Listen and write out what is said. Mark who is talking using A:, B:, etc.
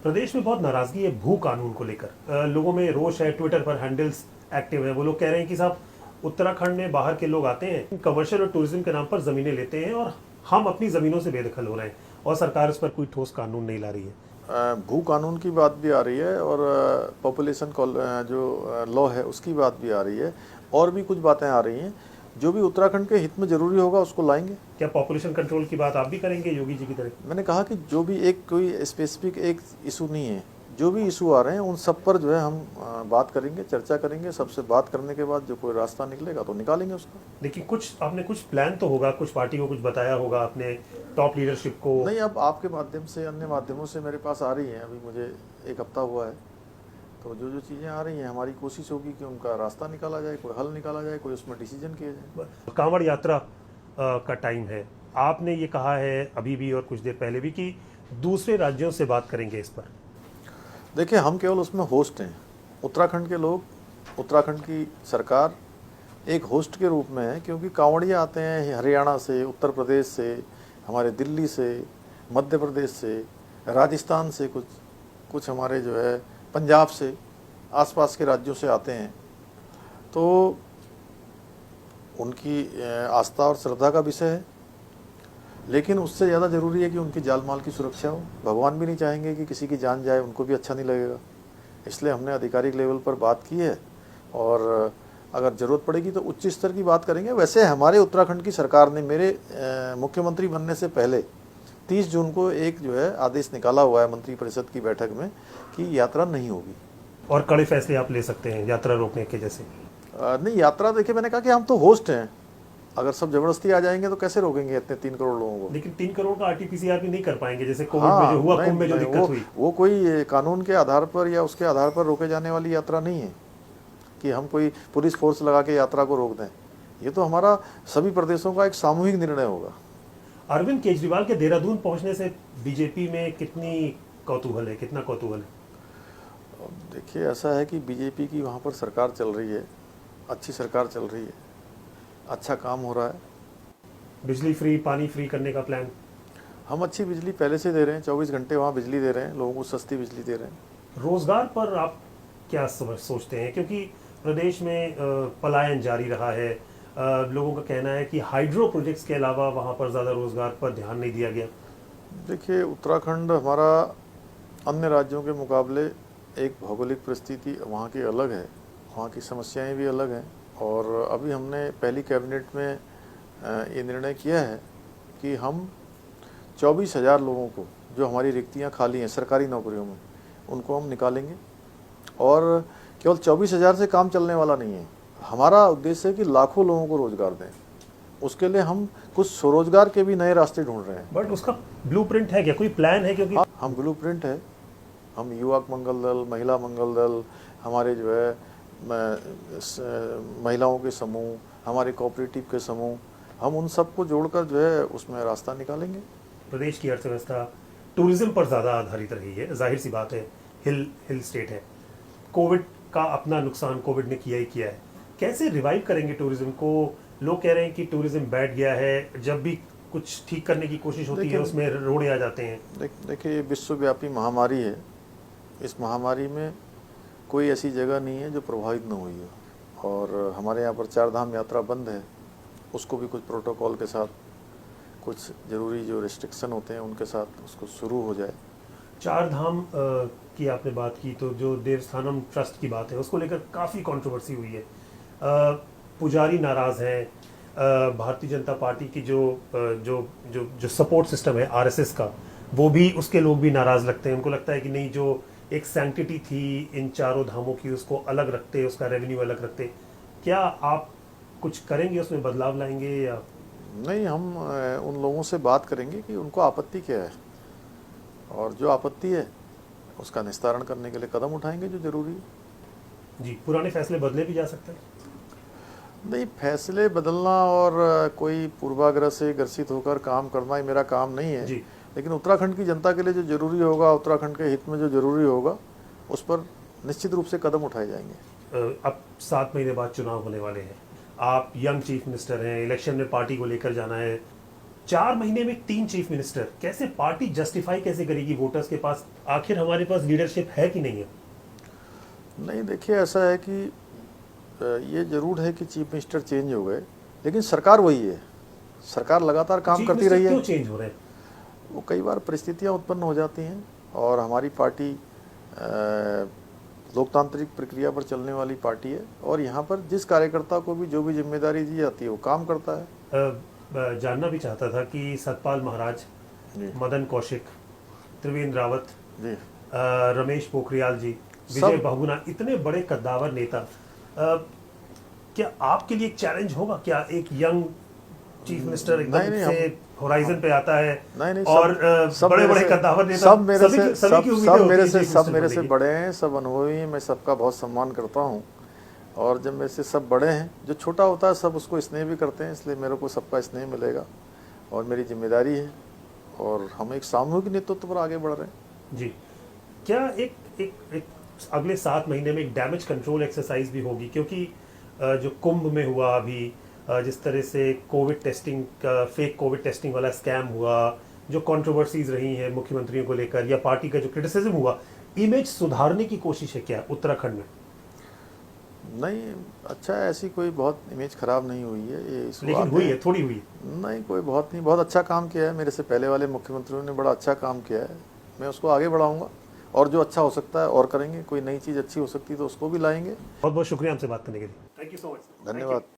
A: प्रदेश में बहुत नाराजगी है भू कानून को लेकर। लोगों में रोष है, ट्विटर पर हैंडल्स एक्टिव है। वो लोग कह रहे हैं कि साहब उत्तराखंड में बाहर के लोग आते हैं, कमर्शियल और टूरिज्म के नाम पर जमीनें लेते हैं और हम अपनी जमीनों से बेदखल हो रहे हैं और सरकार इस पर कोई ठोस कानून नहीं ला रही है।
B: भू कानून की बात भी आ रही है और पॉपुलेशन जो लॉ है उसकी बात भी आ रही है और भी कुछ बातें आ रही हैं। जो भी उत्तराखंड के हित में जरूरी होगा उसको लाएंगे।
A: क्या पॉपुलेशन कंट्रोल की बात आप भी करेंगे योगी जी की तरह?
B: मैंने कहा कि जो भी कोई स्पेसिफिक एक इशू नहीं है, जो भी इशू आ रहे हैं उन सब पर जो है हम बात करेंगे, चर्चा करेंगे। सबसे बात करने के बाद जो कोई रास्ता निकलेगा तो निकालेंगे उसका।
A: लेकिन आपने कुछ प्लान तो होगा, कुछ पार्टी को कुछ बताया होगा अपने टॉप लीडरशिप को?
B: नहीं, अब आपके माध्यम से, अन्य माध्यमों से मेरे पास आ रही हैं। अभी मुझे 1 हफ्ता हुआ है, तो जो चीज़ें आ रही हैं हमारी कोशिश होगी कि उनका रास्ता निकाला जाए, कोई हल निकाला जाए, कोई उसमें डिसीजन किया जाए।
A: कांवड़ यात्रा का टाइम है, आपने ये कहा है अभी भी और कुछ देर पहले भी कि दूसरे राज्यों से बात करेंगे इस पर।
B: देखिए, हम केवल उसमें होस्ट हैं। उत्तराखंड के लोग, उत्तराखंड की सरकार एक होस्ट के रूप में है, क्योंकि कांवड़िया आते हैं हरियाणा से, उत्तर प्रदेश से, हमारे दिल्ली से, मध्य प्रदेश से, राजस्थान से, कुछ हमारे जो है पंजाब से, आसपास के राज्यों से आते हैं। तो उनकी आस्था और श्रद्धा का विषय है, लेकिन उससे ज़्यादा ज़रूरी है कि उनकी जान माल की सुरक्षा हो। भगवान भी नहीं चाहेंगे कि किसी की जान जाए, उनको भी अच्छा नहीं लगेगा। इसलिए हमने आधिकारिक लेवल पर बात की है और अगर ज़रूरत पड़ेगी तो उच्च स्तर की बात करेंगे। वैसे हमारे उत्तराखंड की सरकार ने मेरे मुख्यमंत्री बनने से पहले 30 जून को एक जो है आदेश निकाला हुआ है मंत्री परिषद की बैठक में कि यात्रा नहीं होगी।
A: और कड़े फैसले आप ले सकते हैं यात्रा रोकने के जैसे?
B: नहीं, यात्रा देखिए, मैंने कहा कि हम तो होस्ट हैं। अगर सब जबरदस्ती आ जाएंगे तो कैसे रोकेंगे इतने 3 करोड़ लोगों को?
A: लेकिन 3 करोड़ का RT-PCR भी नहीं कर पाएंगे, जैसे कोविड में जो हुआ, कुंभ में जो दिक्कत हुई।
B: वो कोई कानून के आधार पर या उसके आधार पर रोके जाने वाली यात्रा नहीं है कि हम कोई पुलिस फोर्स लगा के यात्रा को रोक दें। ये तो हमारा सभी प्रदेशों का एक सामूहिक निर्णय होगा।
A: अरविंद केजरीवाल के देहरादून पहुंचने से बीजेपी में कितना कौतूहल है?
B: देखिए, ऐसा है कि बीजेपी की वहाँ पर सरकार चल रही है, अच्छी सरकार चल रही है, अच्छा काम हो रहा है।
A: बिजली फ्री, पानी फ्री करने का प्लान?
B: हम अच्छी बिजली पहले से दे रहे हैं, 24 घंटे वहाँ बिजली दे रहे हैं, लोगों को सस्ती बिजली दे रहे हैं।
A: रोजगार पर आप क्या सोचते हैं, क्योंकि प्रदेश में पलायन जारी रहा है। लोगों का कहना है कि हाइड्रो प्रोजेक्ट्स के अलावा वहाँ पर ज़्यादा रोजगार पर ध्यान नहीं दिया गया।
B: देखिए, उत्तराखंड हमारा अन्य राज्यों के मुकाबले एक भौगोलिक परिस्थिति वहाँ की अलग है, वहाँ की समस्याएं भी अलग हैं। और अभी हमने पहली कैबिनेट में ये निर्णय किया है कि हम 24,000 लोगों को, जो हमारी रिक्तियाँ खाली हैं सरकारी नौकरियों में, उनको हम निकालेंगे। और केवल 24,000 से काम चलने वाला नहीं है, हमारा उद्देश्य है कि लाखों लोगों को रोजगार दें। उसके लिए हम कुछ स्वरोजगार के भी नए रास्ते ढूंढ रहे हैं।
A: बट उसका ब्लूप्रिंट है क्या, कोई प्लान है? क्योंकि
B: हम ब्लूप्रिंट है, हम युवक मंगल दल, महिला मंगल दल, हमारे जो है महिलाओं के समूह, हमारे कोऑपरेटिव के समूह, हम उन सबको जोड़कर जो है उसमें रास्ता निकालेंगे।
A: प्रदेश की अर्थव्यवस्था टूरिज्म पर ज़्यादा आधारित रही है, जाहिर सी बात है, हिल स्टेट है। कोविड का अपना नुकसान कोविड ने किया ही किया है। कैसे रिवाइव करेंगे टूरिज्म को? लोग कह रहे हैं कि टूरिज्म बैठ गया है, जब भी कुछ ठीक करने की कोशिश होती है उसमें रोड़े आ जाते हैं।
B: देखिए, ये विश्वव्यापी महामारी है। इस महामारी में कोई ऐसी जगह नहीं है जो प्रभावित न हुई हो। और हमारे यहाँ पर 4 धाम यात्रा बंद है, उसको भी कुछ प्रोटोकॉल के साथ, कुछ ज़रूरी जो रिस्ट्रिक्शन होते हैं उनके साथ उसको शुरू हो जाए।
A: 4 धाम की आपने बात की, तो जो देवस्थानम ट्रस्ट की बात है उसको लेकर काफ़ी कंट्रोवर्सी हुई है। पुजारी नाराज़ हैं, भारतीय जनता पार्टी की जो सपोर्ट सिस्टम है RSS का, वो भी, उसके लोग भी नाराज़ लगते हैं। उनको लगता है कि नहीं, जो एक सैंक्टिटी थी इन 4 धामों की, उसको अलग रखते, उसका रेवेन्यू अलग रखते। क्या आप कुछ करेंगे, उसमें बदलाव लाएंगे या
B: नहीं? हम उन लोगों से बात करेंगे कि उनको आपत्ति क्या है, और जो आपत्ति है उसका निस्तारण करने के लिए कदम उठाएंगे जो जरूरी है।
A: जी, पुराने फैसले बदले भी जा सकते हैं?
B: नहीं, फैसले बदलना और कोई पूर्वाग्रह से ग्रसित होकर काम करना ही मेरा काम नहीं है।
A: जी।
B: लेकिन उत्तराखंड की जनता के लिए जो जरूरी होगा, उत्तराखंड के हित में जो जरूरी होगा, उस पर निश्चित रूप से कदम उठाए जाएंगे।
A: अब 7 महीने बाद चुनाव होने वाले हैं, आप यंग चीफ मिनिस्टर हैं, इलेक्शन में पार्टी को लेकर जाना है, 4 महीने में 3 चीफ मिनिस्टर, कैसे पार्टी जस्टिफाई कैसे करेगी वोटर्स के पास, आखिर हमारे पास लीडरशिप है कि नहीं है?
B: नहीं, देखिए ऐसा है कि ये जरूर है कि चीफ मिनिस्टर चेंज हो गए, लेकिन सरकार वही है। सरकार लगातार काम
A: चीफ
B: करती
A: मिनिस्टर
B: रही है।
A: क्यों चेंज हो रहे हैं?
B: वो कई बार परिस्थितियां उत्पन्न हो जाती हैं, और हमारी पार्टी लोकतांत्रिक प्रक्रिया पर चलने वाली पार्टी है, और यहाँ पर जिस कार्यकर्ता को भी जो भी जिम्मेदारी दी जाती है वो काम करता है।
A: जानना भी चाहता था कि सतपाल महाराज, मदन कौशिक, त्रिवेंद्र रावत,
B: जी,
A: रमेश पोखरियाल जी, विजय
B: सब-
A: बहुगुणा, इतने बड़े कद्दावर नेता, क्या आपके लिए एक चैलेंज होगा क्या? एक यंग चीफ मिनिस्टर
B: नहीं,
A: एकदम
B: नहीं,
A: से होराइजन पे आता है,
B: नहीं नहीं,
A: और बड़े
B: मेरे
A: बड़े
B: से-
A: कद्दावर नेता,
B: सब मेरे
A: सभी
B: से
A: की- सभी की उम्मीदें होती हैं चीफ
B: सब
A: मिनिस्टर
B: मेरे से
A: बनने की।
B: बड़े हैं, सब अनुभवी हैं, मैं सबका बहुत सम्मान करता हूँ। और जब मेरे से सब बड़े हैं, जो छोटा होता है सब उसको स्नेह भी करते हैं, इसलिए मेरे को सबका स्नेह मिलेगा, और मेरी जिम्मेदारी है, और हम एक सामूहिक नेतृत्व पर आगे बढ़ रहे हैं।
A: जी, क्या एक अगले 7 महीने में एक डैमेज कंट्रोल एक्सरसाइज भी होगी? क्योंकि जो कुंभ में हुआ अभी, जिस तरह से कोविड टेस्टिंग का, फेक कोविड टेस्टिंग वाला स्कैम हुआ, जो कंट्रोवर्सीज रही हैं मुख्यमंत्रियों को लेकर, या पार्टी का जो क्रिटिसिज्म हुआ, इमेज सुधारने की कोशिश है क्या उत्तराखंड में?
B: नहीं, अच्छा है, ऐसी कोई बहुत इमेज खराब नहीं हुई है ये,
A: लेकिन हुई है, थोड़ी हुई है।
B: नहीं, कोई बहुत नहीं, बहुत अच्छा काम किया है। मेरे से पहले वाले मुख्यमंत्रियों ने बड़ा अच्छा काम किया है, मैं उसको आगे बढ़ाऊंगा, और जो अच्छा हो सकता है और करेंगे। कोई नई चीज़ अच्छी हो सकती है तो उसको भी लाएंगे।
A: बहुत बहुत शुक्रिया हमसे बात करने के लिए। Thank you so much.
B: धन्यवाद।